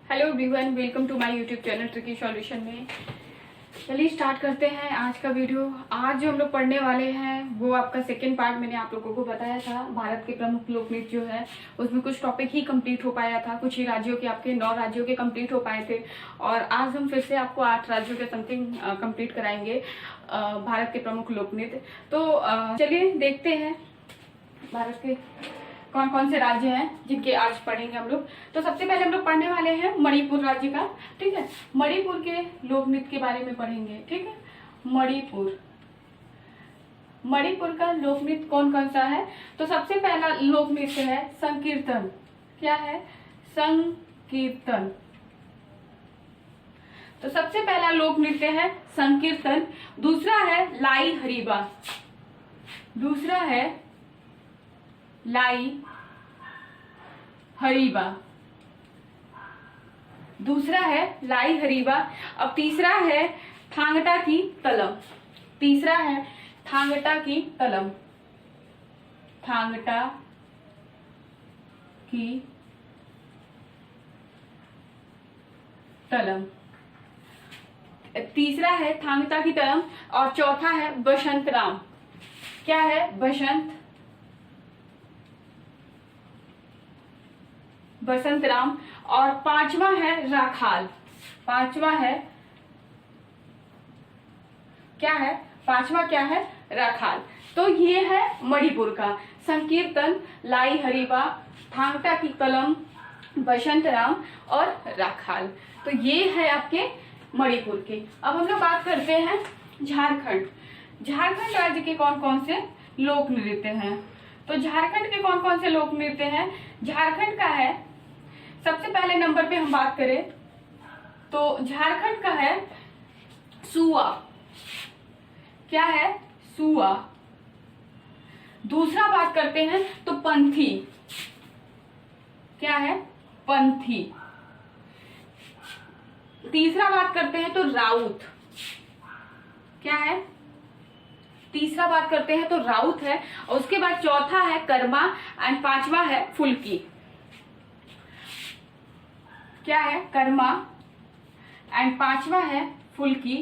Hello everyone, welcome to my YouTube channel tricky solution में। चलिए start करते हैं आज का वीडियो। आज जो हम लोग पढ़ने वाले हैं वो आपका सेकेंड पार्ट मैंने आप लोगों को बताया था। भारत के प्रमुख लोकनृत्य जो है उसमें कुछ टॉपिक ही कंप्लीट हो पाया था, कुछ ही राज्यों के, आपके 9 राज्यों के कंप्लीट हो पाए थे और आज हम फिर से आपको 8 राज्यों के समथिंग कंप्लीट कराएंगे भारत के प्रमुख लोकनृत्य। तो चलिए देखते हैं भारत के कौन कौन से राज्य हैं जिनके आज पढ़ेंगे हम लोग। तो सबसे पहले हम लोग पढ़ने वाले हैं मणिपुर राज्य का। ठीक है, मणिपुर के लोक नृत्य के बारे में पढ़ेंगे। ठीक है, मणिपुर का लोक नृत्य कौन कौन सा है। तो सबसे पहला लोक नृत्य है संकीर्तन। क्या है? संकीर्तन। तो सबसे पहला लोक नृत्य है संकीर्तन। दूसरा है लाई हरीबा। दूसरा है लाई हरीबा। दूसरा है लाई हरीबा। अब तीसरा है थांगटा की तलम। तीसरा है थांगटा की तलम। थांगटा की तलम। तीसरा है थांगटा की तलम और चौथा है बसंत राम। क्या है? बसंत राम। और पांचवा है राखाल। पांचवा है क्या है? पांचवा क्या है? राखाल। तो ये है मणिपुर का संकीर्तन, लाई हरीबा, थांगटा की कलम, बसंत राम और राखाल। तो ये है आपके मणिपुर के। अब हम लोग बात करते हैं झारखंड। झारखंड राज्य के कौन कौन से लोक नृत्य हैं। तो झारखंड के कौन कौन से लोक नृत्य हैं? झारखंड का है, सबसे पहले नंबर पे हम बात करें तो झारखंड का है सुआ। क्या है? सुआ। दूसरा बात करते हैं तो पंथी। क्या है? पंथी। तीसरा बात करते हैं तो राउत। क्या है? तीसरा बात करते हैं तो राउत है। और उसके बाद चौथा है कर्मा एंड पांचवा है फुल्की। क्या है? कर्मा एंड पांचवा है फुल्की।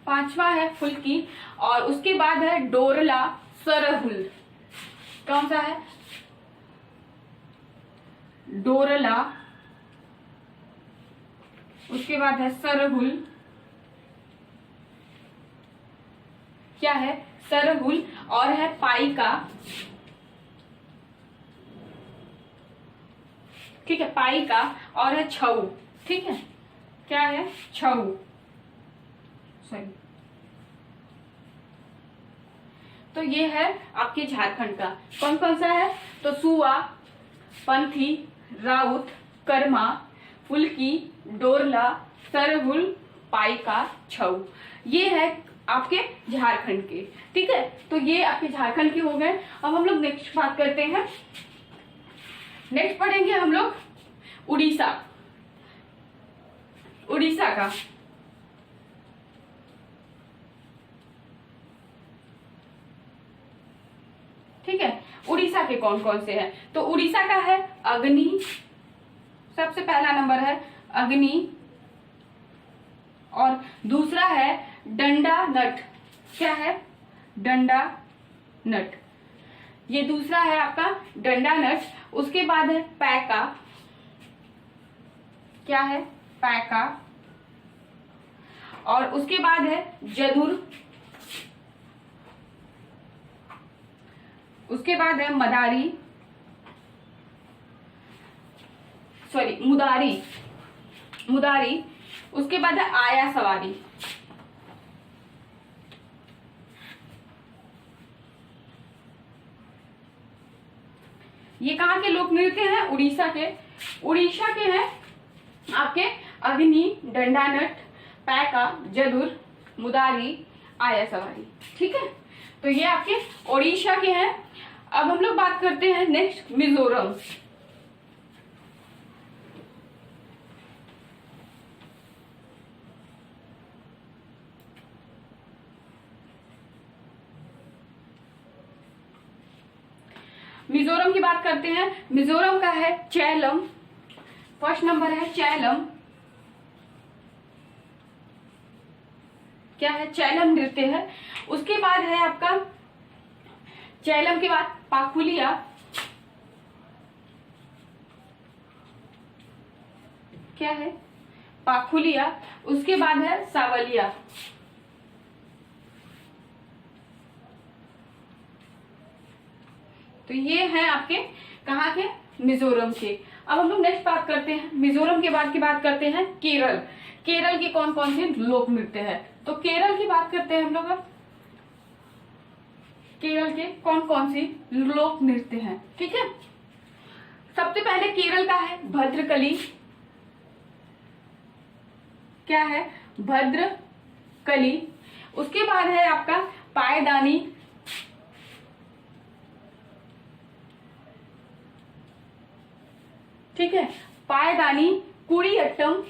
पांचवा है फुल्की और उसके बाद है डोरला सरहुल। कौन सा है? डोरला। उसके बाद है सरहुल। क्या है? सरहुल। और है पाइका। ठीक है, पाइका। और है छऊ। ठीक है, क्या है? छऊ। सॉरी। तो ये है आपके झारखंड का। कौन कौन सा है? तो सुआ, पंथी, राउत, कर्मा, फुल्की, डोरला, सरहुल, पाइका, छऊ। ये है आपके झारखंड के। ठीक है, तो ये आपके झारखंड के हो गए। अब हम लोग नेक्स्ट बात करते हैं। नेक्स्ट पढ़ेंगे हम लोग उड़ीसा। उड़ीसा का ठीक है, उड़ीसा के कौन कौन से हैं। तो उड़ीसा का है अग्नि। सबसे पहला नंबर है अग्नि। और दूसरा है डंडा नट। क्या है? डंडा नट। ये दूसरा है आपका डंडा नट। उसके बाद है पैका। क्या है? पैका। और उसके बाद है जदुर। उसके बाद है मदारी, सॉरी मुदारी। मुदारी। उसके बाद है आया सवारी। ये कहाँ के लोक नृत्य हैं? उड़ीसा के। उड़ीसा के हैं आपके अग्नि, डंडानट, पैका, जदुर, मुदारी, आया सवारी। ठीक है, तो ये आपके उड़ीसा के हैं। अब हम लोग बात करते हैं नेक्स्ट मिजोरम। मिजोरम की बात करते हैं। मिजोरम का है चैलम, फर्स्ट नंबर है चैलम। क्या है? चैलम नृत्य है। उसके बाद है आपका चैलम के बाद पाखुलिया, क्या है? पाखुलिया। उसके बाद है सावलिया। तो ये है आपके कहाँ के? मिजोरम के। अब हम लोग नेक्स्ट बात करते हैं, मिजोरम के बाद की बात करते हैं केरल। केरल के कौन कौन से लोक नृत्य है? तो केरल की बात करते हैं हम लोग। अब केरल के कौन कौन सी लोक नृत्य हैं, ठीक है। सबसे पहले केरल का है भद्रकली। क्या है? भद्रकली। उसके बाद है आपका पायदानी, ठीक है, पायदानी। कुड़ियट्टम,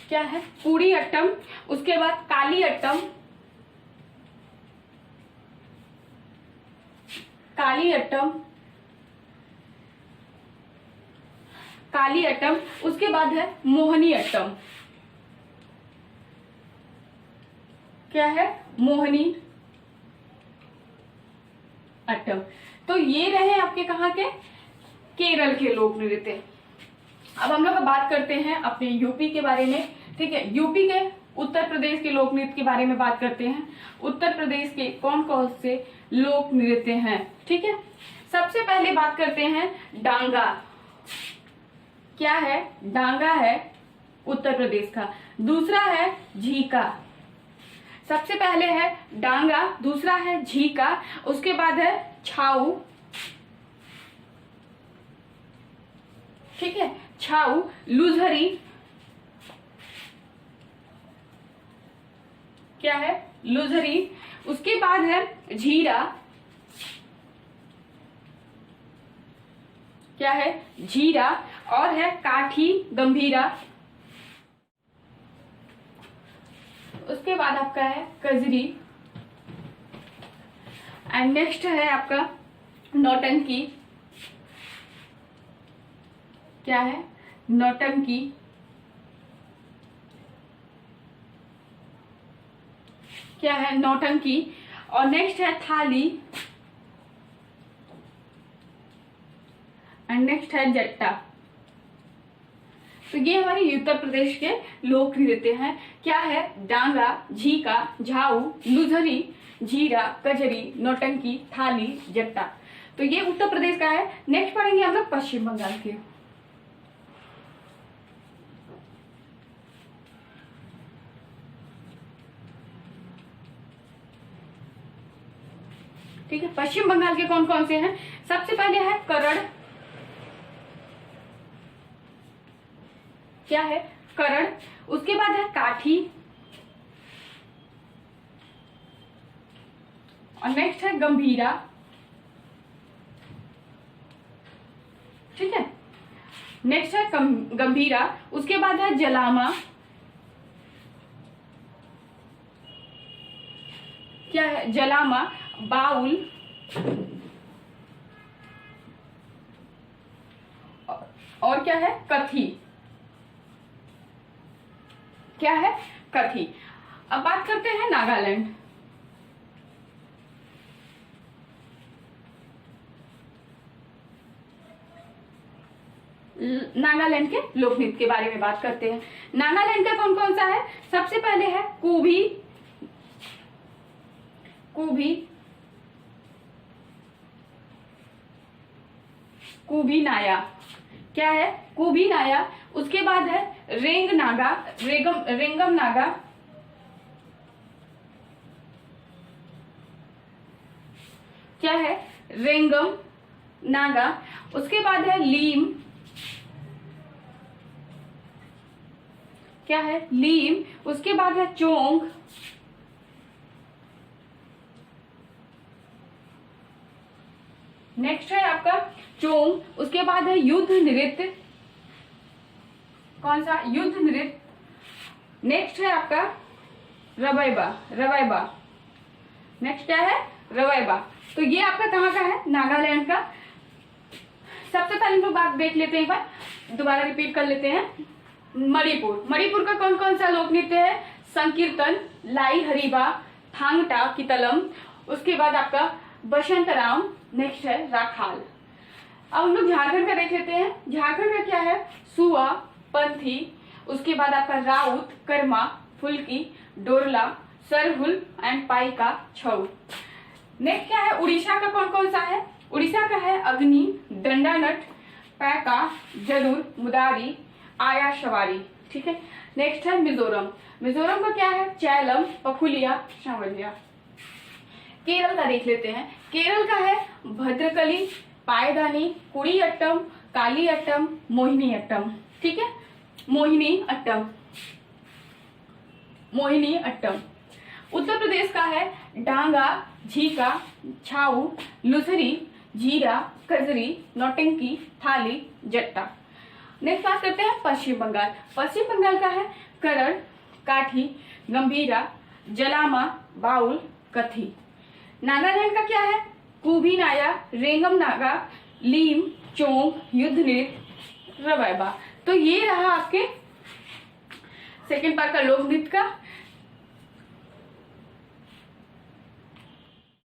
क्या है? कुड़ियट्टम। उसके बाद कालियट्टम, कालियट्टम, कालियट्टम। उसके बाद है मोहिनीअट्टम। क्या है? मोहिनी अट्टम। तो ये रहे आपके कहाँ के? केरल के लोक नृत्य। अब हम लोग बात करते हैं अपने यूपी के बारे में, ठीक है। यूपी के उत्तर प्रदेश के लोक नृत्य के बारे में बात करते हैं। उत्तर प्रदेश के कौन कौन से लोक नृत्य हैं, ठीक है। सबसे पहले बात करते हैं डांगा। क्या है? डांगा है उत्तर प्रदेश का। दूसरा है झीका। सबसे पहले है डांगा, दूसरा है झीका, उसके बाद है छाऊ, ठीक है, छाऊ। लुझरी, क्या है? लुझरी। उसके बाद है झीरा, क्या है? झीरा। और है काठी गंभीरा। उसके बाद आपका है कजरी। एंड नेक्स्ट है आपका नौटंकी। क्या है? नौटंकी। क्या है? नौटंकी। और नेक्स्ट है थाली। एंड नेक्स्ट है जट्टा। तो ये हमारे उत्तर प्रदेश के लोक नृत्य हैं। क्या है? डांगा, झीका, झाऊ, लुझरी, झीरा, कजरी, नौटंकी, थाली, जट्टा। तो ये उत्तर प्रदेश का है। नेक्स्ट पढ़ेंगे हम लोग पश्चिम बंगाल के। ठीक है, पश्चिम बंगाल के कौन कौन से हैं? सबसे पहले है करण। क्या है? करण। उसके बाद है काठी। और नेक्स्ट है गंभीरा, ठीक है। नेक्स्ट है गंभीरा। उसके बाद है जलामा। क्या है? जलामा। बाउल। और क्या है? कथी। क्या है? कथी। अब बात करते हैं नागालैंड। नागालैंड के लोक नृत्य के बारे में बात करते हैं। नागालैंड का कौन कौन सा है? सबसे पहले है कुभी। कुभी, कुभी नाया। क्या है? कुभी नाया। उसके बाद है रेंग नागा, रेंगम नागा। क्या है? रेंगम नागा। उसके बाद है लीम। क्या है? लीम। उसके बाद है चोंग। नेक्स्ट है आपका चोंग। उसके बाद है युद्ध नृत्य। कौन सा? युद्ध नृत्य। नेक्स्ट है आपका रवैबा, रवैबा। नेक्स्ट क्या है? रवैबा। तो ये आपका कहाँ का है? नागालैंड का। सबसे पहले हम लोग बात देख लेते हैं, एक बार दोबारा रिपीट कर लेते हैं। मणिपुर, मणिपुर का कौन कौन सा लोक नृत्य है? संकीर्तन, लाई हरीबा, थांगटा कितलम, उसके बाद आपका बसंतराम, नेक्स्ट है राखाल। अब हम लोग झारखंड का देख लेते हैं। झारखंड का क्या है? सुआ, पंथी, उसके बाद आपका राउत, कर्मा, फुल्की, डोरला, सरहुल एंड पाइका, छऊ। नेक्स्ट क्या है? उड़ीसा का कौन कौन सा है? उड़ीसा का है अग्नि, दंडानट, पैका, जरूर, मुदारी, आया शवारी। ठीक है। नेक्स्ट है मिजोरम। मिजोरम का क्या है? चैलम, पखुलिया, सांवलिया। केरल का देख लेते हैं। केरल का है भद्रकली, पायदानी, कुड़ी अट्टम, काली अट्टम, मोहिनी अट्टम। ठीक है, मोहिनी अट्टम, मोहिनी अट्टम। उत्तर प्रदेश का है डांगा, झीका, छाऊ, लुसरी, जीरा, कजरी, नौटंकी, थाली, जट्टा। नेक्स्ट बात करते हैं पश्चिम बंगाल। पश्चिम बंगाल का है करण, काठी, गंभीरा, जलामा, बाउल, कथी। नागालैंड का क्या है? कुभी नाया, रेंगम नागा, लीम, चोंग, युद्ध नृत्य, रवैबा। तो ये रहा आपके सेकेंड पार्ट का लोक नृत्य का।